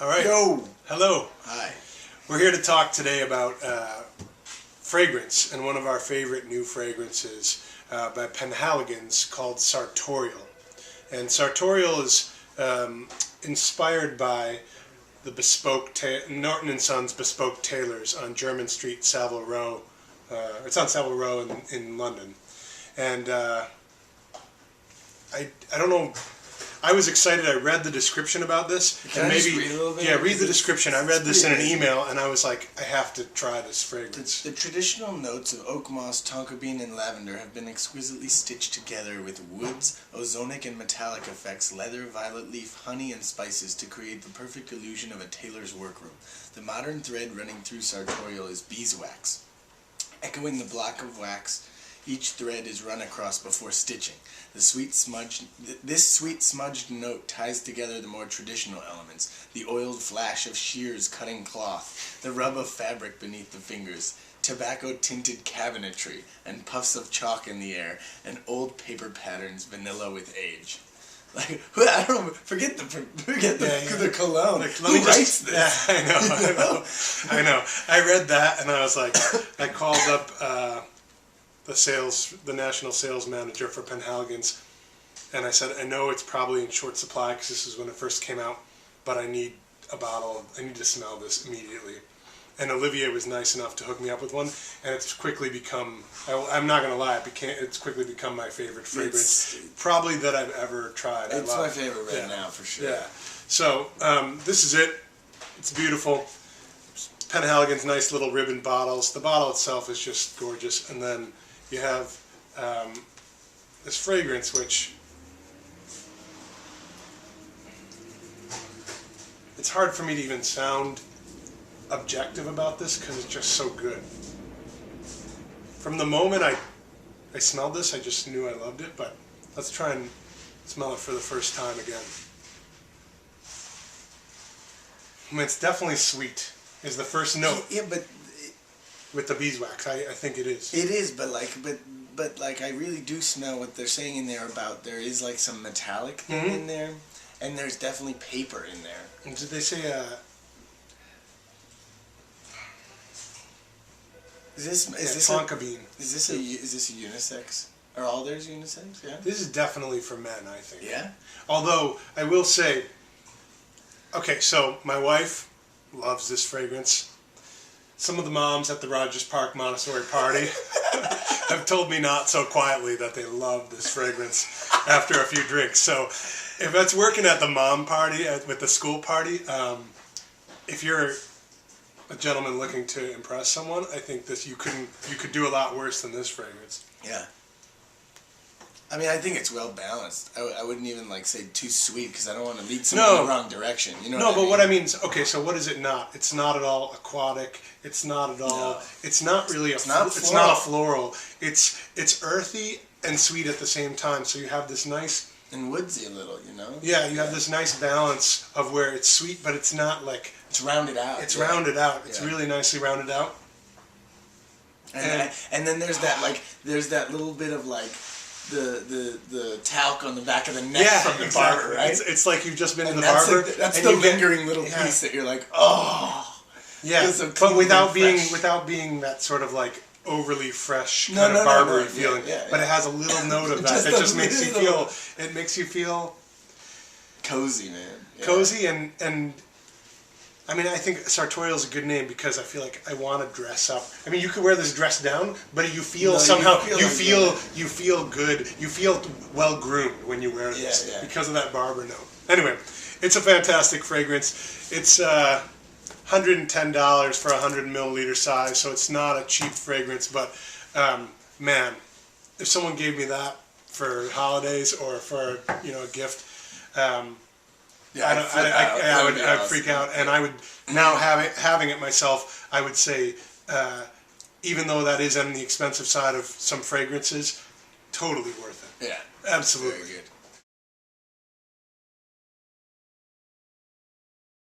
All right. Yo. Hello. Hi. We're here to talk today about fragrance, and one of our favorite new fragrances by Penhaligon's called Sartorial. And Sartorial is inspired by the bespoke Norton & Sons bespoke tailors on Jermyn Street, Savile Row. It's on Savile Row in London. And I don't know. I was excited. I read the description about this. Can I just read a little bit? Yeah, read the description. I read this in an email, and I was like, I have to try this fragrance. The traditional notes of oak moss, tonka bean, and lavender have been exquisitely stitched together with woods, ozonic and metallic effects, leather, violet leaf, honey, and spices to create the perfect illusion of a tailor's workroom. The modern thread running through Sartorial is beeswax. Echoing the block of wax, each thread is run across before stitching. This sweet smudged note ties together the more traditional elements, the oiled flash of shears cutting cloth, the rub of fabric beneath the fingers, tobacco-tinted cabinetry, and puffs of chalk in the air, and old paper patterns vanilla with age. Like, I don't know, forget the cologne. Like, Who writes this? Yeah, I know. I read that, and I was like, I called up the national sales manager for Penhaligon's, and I said, I know it's probably in short supply because this is when it first came out, but I need a bottle. I need to smell this immediately. And Olivier was nice enough to hook me up with one, and it's quickly become, I'm not going to lie, it's quickly become my favorite fragrance, probably that I've ever tried. It's my favorite right now, for sure. Yeah. So, this is it. It's beautiful. Penhaligon's nice little ribbon bottles. The bottle itself is just gorgeous, and then you have this fragrance, which it's hard for me to even sound objective about this because it's just so good. From the moment I smelled this, I just knew I loved it, but let's try and smell it for the first time again. I mean, it's definitely sweet, is the first note. Yeah, but with the beeswax, I think it is. It is, but I really do smell what they're saying in there about there is like some metallic thing in there, and there's definitely paper in there. And did they say Is this tonka bean? Is this a unisex? Are all theirs unisex? Yeah. This is definitely for men, I think. Yeah. Although I will say, okay, so my wife loves this fragrance. Some of the moms at the Rogers Park Montessori party have told me not so quietly that they love this fragrance after a few drinks. So if that's working at the mom party, with the school party, if you're a gentleman looking to impress someone, I think you could do a lot worse than this fragrance. Yeah. I mean, I think it's well balanced. I wouldn't even say too sweet because I don't want to lead someone in the wrong direction. You know? No, but what I mean is, okay, so what is it not? It's not at all aquatic. It's not at all. No. It's not really it's not a floral. It's earthy and sweet at the same time. So you have this nice and woodsy a little, you know. Yeah, you have this nice balance of where it's sweet, but it's not like it's rounded out. It's rounded out. It's really nicely rounded out. And then there's that little bit of the talc on the back of the neck from the barber, right? It's like you've just been to the barber. That's the lingering little piece that you're like, oh. Yeah, but without being that sort of overly fresh kind of barbery feeling. Yeah, but it has a little note of that. It just makes you feel. It makes you feel cozy, man. Yeah. Cozy and I mean, I think Sartorial is a good name because I feel like I want to dress up. I mean, you could wear this dress down, but you feel you feel good. You feel well groomed when you wear this because of that barber note. Anyway, it's a fantastic fragrance. It's $110 for a 100 milliliter size, so it's not a cheap fragrance. But man, if someone gave me that for holidays or for a gift. I'd freak out, and I would now having it myself. I would say, even though that is on the expensive side of some fragrances, totally worth it. Yeah, absolutely. Very good.